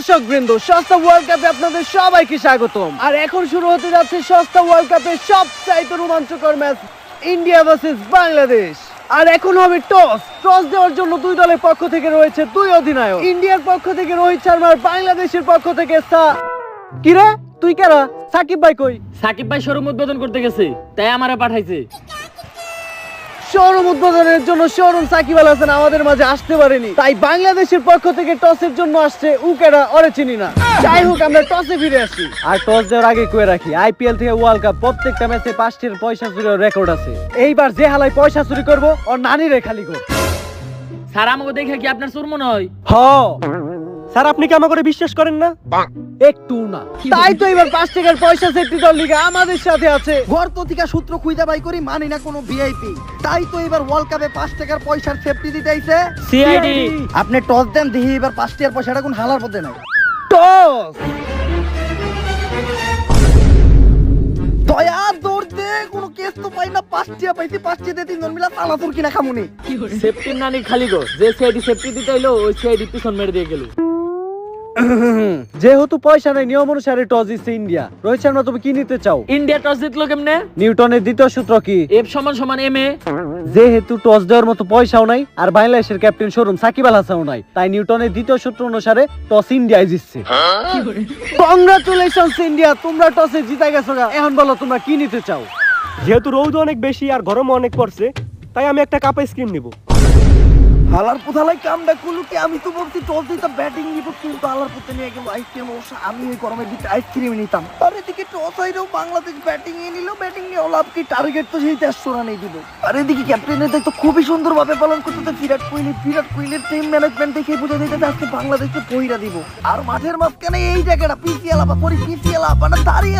দর্শকবৃন্দ, সস্তা ওয়ার্ল্ড কাপে আপনাদের সবাইকে স্বাগতম। আর এখন শুরু হতে যাচ্ছে সস্তা ওয়ার্ল্ড কাপের সবচাইতে রোমাঞ্চকর ম্যাচ, ইন্ডিয়া ভার্সেস বাংলাদেশ। আর এখন হবে টস দেওয়ার জন্য দুই দলের পক্ষ থেকে রয়েছে দুই অধিনায়ক। ইন্ডিয়ার পক্ষ থেকে রোহিত শর্মা, আর বাংলাদেশের পক্ষ থেকে কিরে তুই কেরা? সাকিব ভাই কই? সাকিব ভাই শোরুম উদ্বোধন করতে গেছে, তাই আমারে পাঠাইছে। শোরুম উদ্বোধনের জন্য শোরুম সাকিব আল হাসান আমাদের মাঝে আসতে পারেনি, তাই বাংলাদেশের পক্ষ থেকে টসের জন্য আসছে উকেরা, ওরে চিনি না। যাই হোক, আমরা টসে ফিরে আসি। আর টস দেওয়ার আগে কয়ে রাখি, আইপিএল থেকে ওয়ার্ল্ড কাপ প্রত্যেকটা ম্যাচে 5টির পয়সা চুরির রেকর্ড আছে। এইবার যে হালাই পয়সা চুরি করবো ওর নানিরে খালি কর। স্যার আমাকে দেখে কি আপনার চুর মনে হয়? স্যার আপনি কি আমাকে বিশ্বাস করেন না? একটু না। তাই তো এবার 5 টাকার পয়সা সেফটি দল লিগে আমাদের সাথে আছে। ঘর তো থেকে সূত্র খুঁজে বাই করি, মানি না কোনো ভিআইপি। তাই তো এবার ওয়ার্ল্ড কাপে 5 টাকার পয়সার সেফটি দিতেইছে সিআইডি। আপনি টস দেন, দেখি এবার 5 টাকার পয়সাটা কোন হালার পথে নাই। টস দয়া দৌড় দে, কোনো কেস তো পাই না। 5 টাকা পাইছি, 5 টাকা দিয়ে 3 জন মিলা তালাতুর কিনা খামুনি। সেফটির নানি খালি গো, যে সিআইডি সেফটি দিতে হইলো ওই সিআইডি পিছন মেরে দিয়ে গেল। যেহেতু পয়সা নাই, নিয়ম অনুসারে টস দিচ্ছে ইন্ডিয়া। রোহিত শর্মা, তুমি কি নিতে চাও? ইন্ডিয়া টস জিতলো কেমনে? নিউটনের দ্বিতীয় সূত্র কি? এফ সমান এম এ। যেহেতু টস দেওয়ার মতো পয়সাও নাই আর বাংলাদেশের ক্যাপ্টেন শোরুম সাকিব আল হাসানও নাই, তাই নিউটনের দ্বিতীয় সূত্র অনুসারে টস ইন্ডিয়ায় জিতছে। কংগ্রাচুলেশনস ইন্ডিয়া, তোমরা টসে জিতে গেছো। এখন বলো তোমরা কি নিতে চাও? যেহেতু রোদ অনেক বেশি আর গরম অনেক পড়ছে, তাই আমি একটা কাপ আইসক্রিম নিব। হালার পুথালাই কামটা করলো কি? আমি তো বলছি টস দিতে ব্যাটিং নিব, কিন্তু হালার পুতে নিয়ে গেল আইসক্রিম। অবশ্য আমি এই গরমের ভিতরে আইসক্রিম নিতাম। আর এদিকে টস হইলেও বাংলাদেশ ব্যাটিং এ নিল, ব্যাটিং নিয়ে লাভ কি? টার্গেট তো সেই 400 রানই দিল। আর এদিকে ক্যাপ্টেনের দায়িত্ব খুবই সুন্দরভাবে পালন করতেছে বিরাট কোহলির টিম ম্যানেজমেন্ট দেখে বুঝে দিতে আজকে বাংলাদেশকে পইরা দিব। আর মাঠের মাঝখানে এই জায়গাটা পিসিএল আপা না দাঁড়িয়ে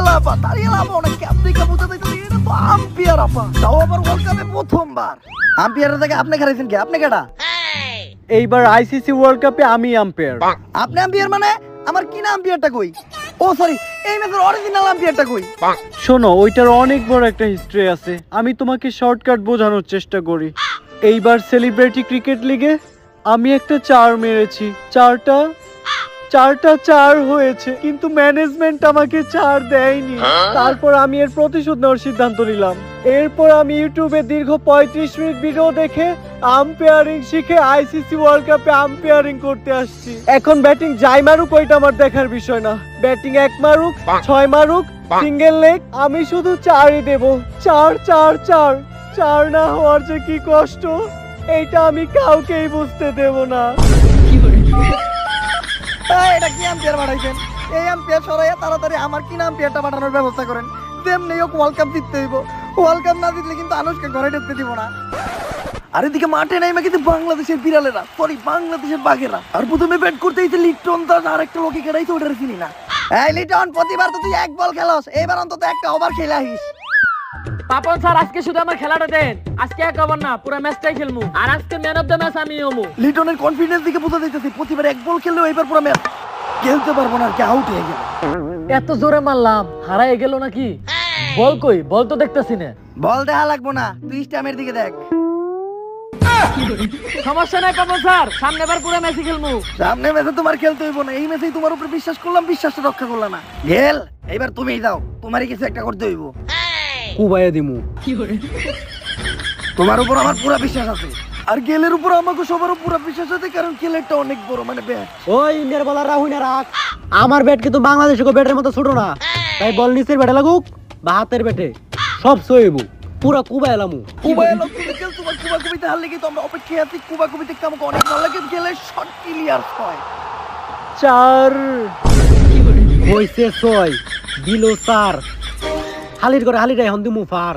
আপা অনেক ক্যাপ দেখে বুঝে দিতে, এটা তো আম্পায়ার আপা। তাও আবার ওয়ার্ল্ড কাপে প্রথমবার। আম্পায়ারের থেকে আপনি খারাইছেন কি? আপনি কেডা? এইবার আইসিসি ওয়ার্ল্ড কাপে আমি আম্পায়ার। আপনি আম্পায়ার মানে? আমার কি না আম্পায়ারটা কই? ও সরি, এই ম্যাচের অরিজিনাল আম্পায়ারটা কই? শোনো, ওইটার অনেক বড় একটা হিস্ট্রি আছে। আমি তোমাকে শর্টকাট বোঝানোর চেষ্টা করি। এইবার সেলিব্রিটি ক্রিকেট লিগে আমি একটা 4 মেরেছি। চারটা 4 হয়েছে, কিন্তু ম্যানেজমেন্ট আমাকে 4 দেয়নি। তারপর আমি এর প্রতিশোধ নেওয়ার সিদ্ধান্ত নিলাম। এরপর আমি ইউটিউবে দীর্ঘ 35 মিনিট ভিডিও দেখে আম্পায়ারিং শিখে আইসিসি ওয়ার্ল্ড কাপে আম্পায়ারিং করতে আসছি। এখন ব্যাটিং যাই মারুক ওইটা আমার দেখার বিষয় না। ব্যাটিং 1 মারুক 6 মারুক, সিঙ্গেল লেগ, আমি শুধু 4ই দেব। 4 না হওয়ার যে কি কষ্ট, এইটা আমি কাউকেই বুঝতে দেব না। এটা কি আম্পায়ার বাড়াইছেন? এই আম্পায়ার সরাইয়া তাড়াতাড়ি আমার কি না আম্পায়ারটা পাঠানোর ব্যবস্থা করেন। তেমনি হোক ওয়ার্ল্ড কাপ জিততে হইব। ওয়ার্ল্ড কাপ না জিতলে কিন্তু আনুশকে ঘরে ঢুকতে দিব না। আর এদিকে মাঠে নাইমা কিন্তু বাংলাদেশের বিড়ালেরা, সরি বাংলাদেশের বাঘেরা। আর প্রথমে ব্যাট করতে হইতে লিটন দাস আর একটা লোকে কেড়াইতে, ওটার চিনি না। এই লিটন, প্রতিবার তো তুই 1 বল খেলাস, এবার অন্তত একটা ওভার খেলে আহিস। পাপন স্যার, আজকে শুধু আমার খেলাটা দেন। আজকে এক ওভার না, পুরো ম্যাচটাই খেলমু। আর আজকে ম্যান অফ দ্য ম্যাচ আমি হমু। লিটনের কনফিডেন্স দিকে বোঝা যাইতেছে, প্রতিবার 1 বল খেললেও এবার পুরো ম্যাচ খেলতে পারবো না, আর কি আউট হয়ে গেল। এত জোরে মারলাম, হারাই গেল নাকি? বল কই? বল তো দেখতেছি না। বল দেখা লাগবো না, তুই স্ট্যামের দিকে দেখ। সমস্যা নাই পাপন স্যার, সামনে বার পুরো ম্যাচই খেলমু। সামনে ম্যাচে তোমার খেলতে হইব না, এই ম্যাচেই তোমার উপর বিশ্বাস করলাম, বিশ্বাসটা রক্ষা করলাম না। গেল, এবার তুমিই দাও, তোমারই কিছু একটা করতে হইব। কুবাইয়া দিমু। তোমার উপর আমার পুরো বিশ্বাস আছে, আর গেলের উপর আমাকে সবার উপর বিশ্বাস আছে, কারণ গেলেরটা অনেক বড়, মানে ব্যাট। ওই ইন্ডিয়ার বলার রাহুল না রাখ। আমার ব্যাট কিন্তু বাংলাদেশের ব্যাটের মতো ছোট না, তাই বল নিচের ব্যাটে লাগুক বা হাতের ব্যাটে সব সইবু। পুরা কুবা এলামু। কুবা এলো, তুমি খেল, তোমার কুবা কুবিতে হারলে কি তো আমরা অপেক্ষায় আছি। কুবা কুবিতে আমাকে অনেক ভালো লাগে, গেলে শট ক্লিয়ার হয়। 4 হইছে 6 দিল 4। হালির করে হালির এখন দিমু 4।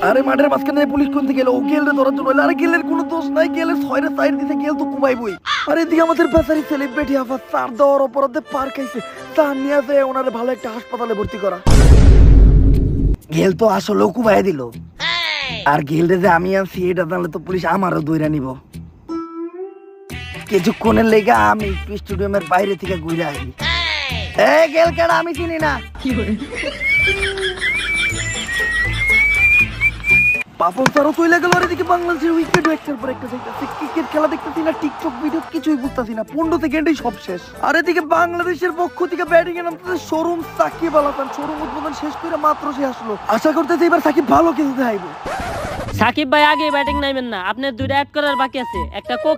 আরে মাঠের মাঝখানে পুলিশ কোন থেকে গেল? ও গেলরে ধরার জন্য এলো। আরে গেলের কোনো দোষ নাই, গেলের 6 সাইড দিতে গেল তো কুবাই বই। আরে এদিকে আমাদের বেচারি সেলিব্রিটি আফা 4 দেওয়ার অপরাধে পার খাইছে। তার নিয়ে যায় ওনারে ভালো একটা হাসপাতালে ভর্তি করা। গেল তো আসলে কুবাই দিল, আর গেলরে যে আমি আনছি এটা জানলে তো পুলিশ আমারও দইরা নিব। কিছুক্ষণের লেগে আমি স্টেডিয়ামের বাইরে থেকে ঘুরে আসি। এই গেল কেডা? আমি চিনি না। পাপন স্যারও চলে গেল, আর এদিকে বাংলাদেশের উইকেট একটার পর একটা যাইতেছে। ক্রিকেট খেলা দেখতেছি না, টিকটক ভিডিও কিছুই বুঝতেছি না, 15 সেকেন্ডেই সব শেষ। আর এদিকে বাংলাদেশের পক্ষ থেকে ব্যাটিং এ নামতেছে শোরুম সাকিব আল হাসান। শোরুম উদ্বোধন শেষ করে মাত্র সে আসলো, আশা করতেছি এবার সাকিব ভালো খেলতে আইবে। সাকিব ভাই আগে ব্যাটিং নাইবেন না, আপনার দুইটা অ্যাড করার বাকি আছে, একটা